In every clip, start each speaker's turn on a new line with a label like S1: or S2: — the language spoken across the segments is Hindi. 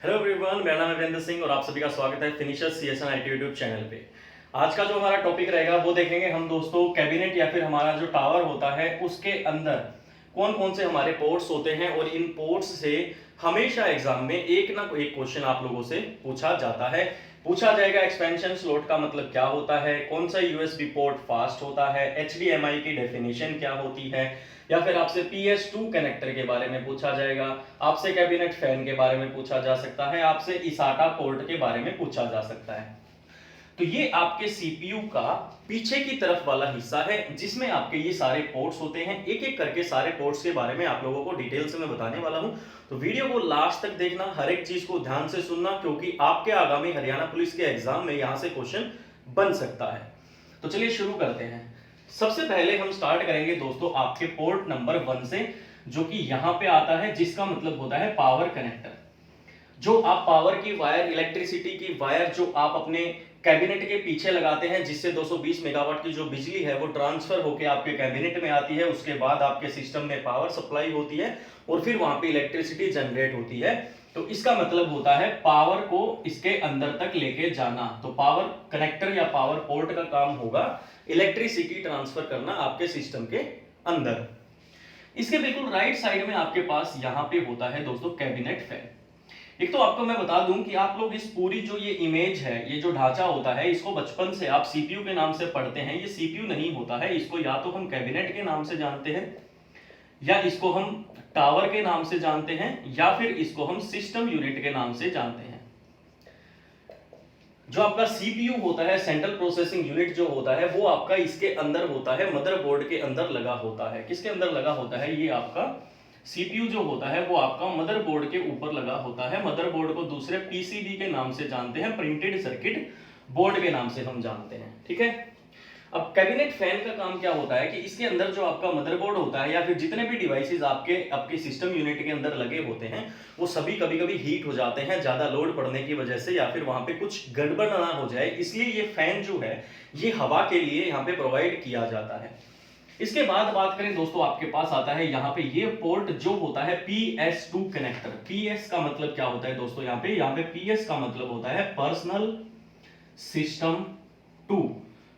S1: हेलो एवरीवन, मेरा नाम है वीरेंद्र सिंह और आप सभी का स्वागत है finisher CSN IT YouTube channel पे। आज का जो हमारा टॉपिक रहेगा वो देखेंगे हम दोस्तों, कैबिनेट या फिर हमारा जो टावर होता है उसके अंदर कौन कौन से हमारे पोर्ट्स होते हैं और इन पोर्ट्स से हमेशा एग्जाम में एक ना एक क्वेश्चन आप लोगों से पूछा जाता है। पूछा जाएगा एक्सपेंशन स्लॉट का मतलब क्या होता है, कौन सा यूएसबी पोर्ट फास्ट होता है, एचडीएमआई की डेफिनेशन क्या होती है, या फिर आपसे PS2 कनेक्टर के बारे में पूछा जाएगा, आपसे कैबिनेट फैन के बारे में पूछा जा सकता है, आपसे इसाटा पोर्ट के बारे में पूछा जा सकता है। तो ये आपके सीपीयू का पीछे की तरफ वाला हिस्सा है जिसमें आपके ये सारे पोर्ट्स होते हैं। एक एक करके सारे पोर्ट्स के बारे में आप लोगों को डिटेल से मैं बताने वाला हूं, तो वीडियो को लास्ट तक देखना, हर एक चीज को ध्यान से सुनना, क्योंकि आपके आगामी हरियाणा पुलिस के एग्जाम में यहां से क्वेश्चन बन सकता है। तो चलिए शुरू करते हैं। सबसे पहले हम स्टार्ट करेंगे दोस्तों आपके पोर्ट नंबर 1 से, जो कि यहां पे आता है, जिसका मतलब होता है पावर कनेक्टर। जो आप पावर की वायर, इलेक्ट्रिसिटी की वायर जो आप अपने कैबिनेट के पीछे लगाते हैं, जिससे 220 मेगावाट की जो बिजली है वो ट्रांसफर होकर आपके कैबिनेट में आती है, उसके बाद आपके सिस्टम में पावर सप्लाई होती है और फिर वहां पे इलेक्ट्रिसिटी जनरेट होती है। तो इसका मतलब होता है पावर को इसके अंदर तक लेके जाना। तो पावर कनेक्टर या पावर पोर्ट का काम होगा इलेक्ट्रिसिटी ट्रांसफर करना आपके सिस्टम के अंदर। इसके बिल्कुल राइट साइड में आपके पास यहां पे होता है दोस्तों कैबिनेट फैन। एक तो आपको मैं बता दूं कि आप लोग इस पूरी जो ये इमेज है, ये जो ढांचा होता है, इसको बचपन से आप सीपीयू के नाम से पढ़ते हैं। ये सीपीयू नहीं होता है, इसको या तो हम कैबिनेट के नाम से जानते हैं, या इसको हम टावर के नाम से जानते हैं, या फिर इसको हम सिस्टम यूनिट के नाम से जानते हैं। जो आपका सीपीयू होता है, सेंट्रल प्रोसेसिंग यूनिट जो होता है, वो आपका इसके अंदर होता है, मदरबोर्ड के अंदर लगा होता है। किसके अंदर लगा होता है? ये आपका सीपीयू जो होता है वो आपका मदरबोर्ड के ऊपर लगा होता है। मदरबोर्ड को दूसरे पीसीबी के नाम से जानते हैं, प्रिंटेड सर्किट बोर्ड के नाम से हम जानते हैं। ठीक है। अब कैबिनेट फैन का काम क्या होता है कि इसके अंदर जो आपका मदरबोर्ड होता है या फिर जितने भी डिवाइसेस आपके सिस्टम यूनिट के अंदर लगे होते हैं, वो सभी कभी कभी हीट हो जाते हैं ज्यादा लोड पड़ने की वजह से, या फिर वहां पे कुछ गड़बड़ ना हो जाए, इसलिए ये फैन जो है ये हवा के लिए यहाँ पे प्रोवाइड किया जाता है। इसके बाद बात करें दोस्तों, आपके पास आता है यहाँ पे ये पोर्ट जो होता है PS2 कनेक्टर। PS का मतलब क्या होता है दोस्तों? यहाँ पे PS का मतलब होता है पर्सनल सिस्टम 2।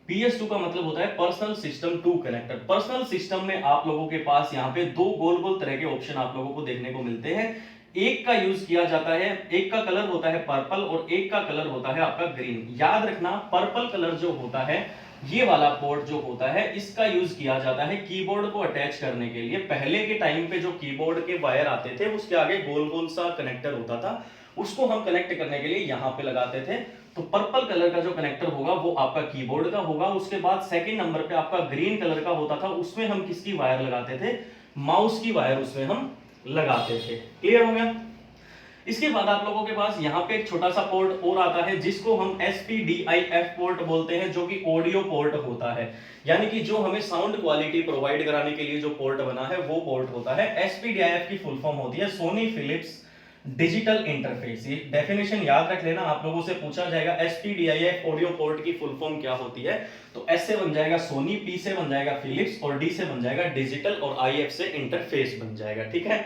S1: PS2 का मतलब होता है personal system 2 connector. Personal system में आप लोगों के पास यहाँ पे दो गोल गोल तरह के ऑप्शन आप लोगों को देखने को मिलते हैं। एक का यूज किया जाता है, एक का कलर होता है पर्पल और एक का कलर होता है आपका ग्रीन। याद रखना, पर्पल कलर जो होता है, ये वाला पोर्ट जो होता है, इसका यूज किया जाता है कीबोर्ड को अटैच करने के लिए। पहले के टाइम पे जो कीबोर्ड के वायर आते थे उसके आगे गोल गोल सा कनेक्टर होता था, उसको हम कनेक्ट करने के लिए यहाँ पे लगाते थे। तो पर्पल कलर का जो कनेक्टर होगा वो आपका कीबोर्ड का होगा। उसके बाद सेकंड नंबर पे आपका ग्रीन कलर का होता था, उसमें हम किसकी वायर लगाते थे? माउस की वायर उसमें हम लगाते थे। क्लियर हो गया? इसके बाद आप लोगों के पास यहाँ पे एक छोटा सा पोर्ट और आता है जिसको हम SPDIF पोर्ट बोलते हैं, जो कि ऑडियो पोर्ट होता है। यानी कि जो हमें साउंड क्वालिटी प्रोवाइड कराने के लिए जो पोर्ट बना है वो पोर्ट होता है। SPDIF की फुल फॉर्म होती है सोनी फिलिप्स डिजिटल इंटरफेस। ये डेफिनेशन याद रख लेना, आप लोगों से पूछा जाएगा SPDIF ऑडियो पोर्ट की फुल फॉर्म क्या होती है। तो S से बन जाएगा सोनी, P से बन जाएगा फिलिप्स और D से बन जाएगा डिजिटल और IF से इंटरफेस बन जाएगा। ठीक है।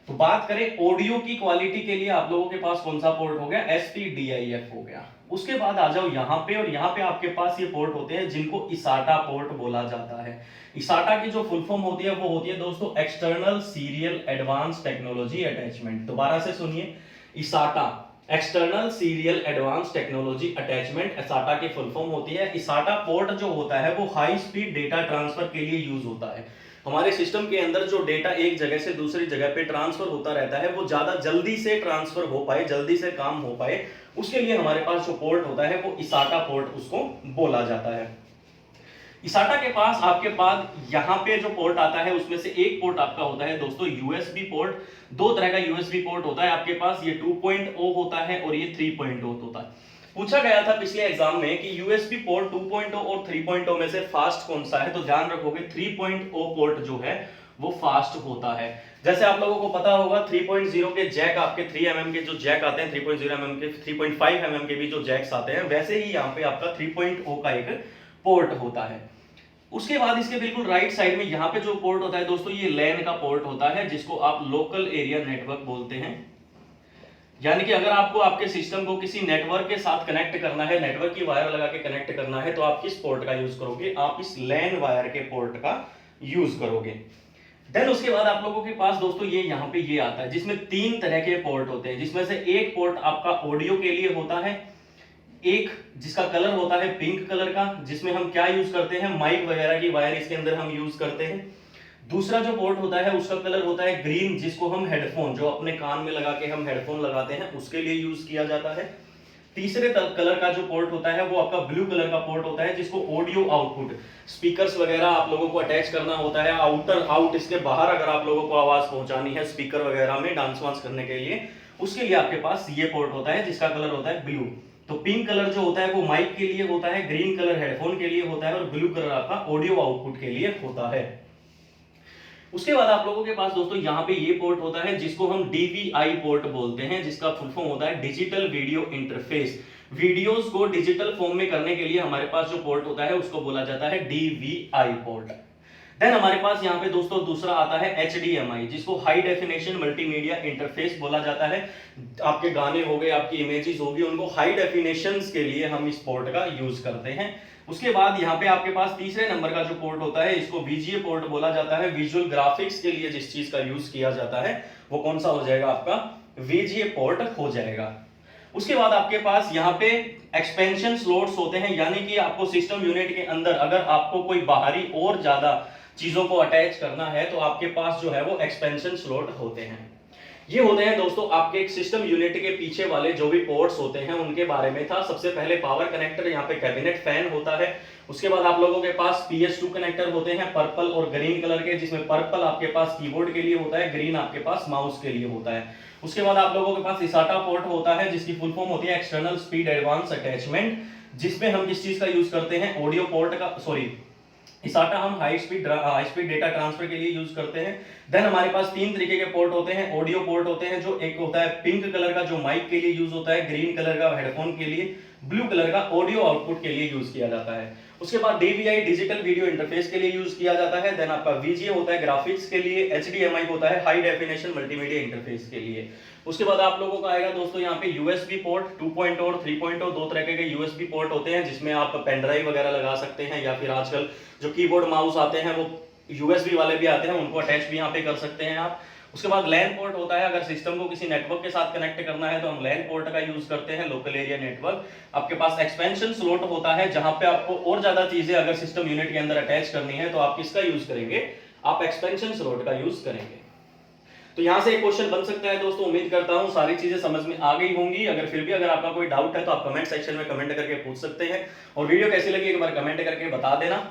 S1: तो बात करें ऑडियो की क्वालिटी के लिए आप लोगों के पास कौन सा पोर्ट हो गया? SPDIF हो गया। उसके बाद आ जाओ यहाँ पे, और यहाँ पे आपके पास ये पोर्ट होते हैं जिनको इसाटा पोर्ट बोला जाता है। इसाटा की जो फुल फॉर्म होती है वो होती है दोस्तों external serial advance technology attachment. दोबारा से सुनिए, eSATA external serial advance technology attachment eSATA की फुल फॉर्म होती है। इसाटा पोर्ट जो होता है वो हाई स्पीड डेटा ट्रांसफर के लिए यूज होता है। हमारे सिस्टम के अंदर जो डेटा एक जगह से दूसरी जगह पे ट्रांसफर होता रहता है, वो ज्यादा जल्दी से ट्रांसफर हो पाए, जल्दी से काम हो पाए, उसके लिए हमारे पास जो पोर्ट होता है वो इसाटा पोर्ट उसको बोला जाता है। इसाटा के पास आपके पास यहाँ पे जो पोर्ट आता है उसमें से एक पोर्ट आपका होता है दोस्तों यूएसबी पोर्ट। दो तरह का यूएसबी पोर्ट होता है आपके पास, ये 2.0 होता है और ये 3.0 होता है। पूछा गया था पिछले एग्जाम में कि यूएसबी पोर्ट 2.0 और 3.0 में से फास्ट कौन सा है, तो ध्यान रखोगे 3.0 पोर्ट जो है वो फास्ट होता है। जैसे आप लोगों को पता होगा 3.0 के जैक, आपके 3mm के जो जैक आते हैं, 3.0mm के 3.5mm के भी जो जैक्स आते हैं, वैसे ही यहाँ पे आपका 3.0 का एक पोर्ट होता है। उसके बाद इसके बिल्कुल राइट साइड में यहाँ पे जो पोर्ट होता है दोस्तों, ये लैन का पोर्ट होता है, जिसको आप लोकल एरिया नेटवर्क बोलते हैं। यानी कि अगर आपको आपके सिस्टम को किसी नेटवर्क के साथ कनेक्ट करना है, नेटवर्क की वायर लगा के कनेक्ट करना है, तो आप किस पोर्ट का यूज करोगे? आप इस लैन वायर के पोर्ट का यूज करोगे। देन उसके बाद आप लोगों के पास दोस्तों ये यहाँ पे ये आता है जिसमें 3 तरह के पोर्ट होते हैं, जिसमें से एक पोर्ट आपका ऑडियो के लिए होता है, एक जिसका कलर होता है पिंक कलर का, जिसमें हम क्या यूज करते हैं, माइक वगैरह की वायर इसके अंदर हम यूज करते हैं। दूसरा जो पोर्ट होता है उसका कलर होता है ग्रीन, जिसको हम हेडफोन, जो अपने कान में लगा के हम हेडफोन लगाते हैं, उसके लिए यूज किया जाता है। तीसरे कलर का जो पोर्ट होता है वो आपका ब्लू कलर का पोर्ट होता है, जिसको ऑडियो आउटपुट, स्पीकर्स वगैरह आप लोगों को अटैच करना होता है, आउट इसके बाहर अगर आप लोगों को आवाज पहुंचानी है स्पीकर वगैरह में डांस वांस करने के लिए, उसके लिए आपके पास ये पोर्ट होता है जिसका कलर होता है ब्लू। तो पिंक कलर जो होता है वो माइक के लिए होता है, ग्रीन कलर हेडफोन के लिए होता है, और ब्लू कलर आपका ऑडियो आउटपुट के लिए होता है। उसके बाद आप लोगों के पास दोस्तों यहाँ पे ये पोर्ट होता है जिसको हम डीवीआई पोर्ट बोलते हैं, जिसका फुल फॉर्म होता है डिजिटल वीडियो इंटरफेस। वीडियोस को डिजिटल फॉर्म में करने के लिए हमारे पास जो पोर्ट होता है उसको बोला जाता है डीवीआई पोर्ट। देन हमारे पास यहाँ पे दोस्तों दूसरा आता है HDMI, जिसको हाई डेफिनेशन मल्टीमीडिया इंटरफेस बोला जाता है। आपके गाने हो गए, आपकी इमेजेस होगी, उनको हाई डेफिनेशन के लिए हम इस पोर्ट का यूज करते हैं। उसके बाद यहाँ पे आपके पास तीसरे नंबर का जो पोर्ट होता है इसको VGA पोर्ट बोला जाता है। विजुअल ग्राफिक्स के लिए जिस चीज का यूज किया जाता है वो कौन सा हो जाएगा? आपका VGA पोर्ट हो जाएगा। उसके बाद आपके पास यहाँ पे एक्सपेंशन स्लॉट्स होते हैं, यानी कि आपको सिस्टम यूनिट के अंदर अगर आपको कोई बाहरी और ज्यादा चीजों को अटैच करना है तो आपके पास जो है वो एक्सपेंशन स्लॉट होते हैं। ये होते हैं दोस्तों आपके एक सिस्टम यूनिट के पीछे वाले जो भी पोर्ट्स होते हैं उनके बारे में था। सबसे पहले पावर कनेक्टर, यहाँ पे कैबिनेट फैन होता है। उसके बाद आप लोगों के पास PS2 कनेक्टर होते हैं पर्पल और ग्रीन कलर के, जिसमें पर्पल आपके पास कीबोर्ड के लिए होता है, ग्रीन आपके पास माउस के लिए होता है। उसके बाद आप लोगों के पास इसाटा पोर्ट होता है जिसकी फुल फॉर्म होती है एक्सटर्नल स्पीड एडवांस अटैचमेंट, जिसमें हम किस चीज का यूज करते हैं? ऑडियो पोर्ट का, सॉरी इसाटा हम हाई स्पीड डेटा ट्रांसफर के लिए यूज करते हैं। देन हमारे पास 3 तरीके के पोर्ट होते हैं। ऑडियो पोर्ट होते हैं जो एक होता है पिंक कलर का जो माइक के लिए यूज होता है, ग्रीन कलर का हेडफोन के लिए, ब्लू कलर का ऑडियो आउटपुट के लिए यूज किया जाता है। उसके बाद DVI डिजिटल वीडियो इंटरफेस के लिए यूज किया जाता है। देन आपका VGA होता है ग्राफिक्स के लिए, HDMI होता है हाई डेफिनेशन मल्टीमीडिया इंटरफेस के लिए। उसके बाद आप लोगों का आएगा दोस्तों यहाँ पे USB पोर्ट 2.0 और 3.0, दो तरह के USB पोर्ट होते हैं जिसमें आप पेन ड्राइव वगैरह लगा सकते हैं, या फिर आजकल जो कीबोर्ड माउस आते हैं वो USB वाले भी आते हैं, उनको अटैच भी यहाँ पे कर सकते हैं आप। उसके बाद लैन पोर्ट होता है, अगर सिस्टम को किसी नेटवर्क के साथ कनेक्ट करना है तो हम लैन पोर्ट का यूज करते हैं, लोकल एरिया नेटवर्क। आपके पास एक्सपेंशन स्लॉट होता है जहां पे आपको और ज्यादा चीजें अगर सिस्टम यूनिट के अंदर अटैच करनी है तो आप किसका यूज करेंगे? आप एक्सपेंशन स्लॉट का यूज करेंगे। तो यहां से एक क्वेश्चन बन सकता है दोस्तों। उम्मीद करता हूं सारी चीजें समझ में आ गई होंगी। अगर फिर भी अगर आपका कोई डाउट है तो आप कमेंट सेक्शन में कमेंट करके पूछ सकते हैं, और वीडियो कैसी लगी एक बार कमेंट करके बता देना।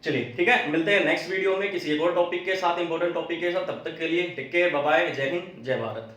S1: चलिए ठीक है, मिलते हैं नेक्स्ट वीडियो में किसी एक और टॉपिक के साथ, इंपॉर्टेंट टॉपिक के साथ। तब तक के लिए टेक केयर, बाय बाय, जय हिंद, जय भारत।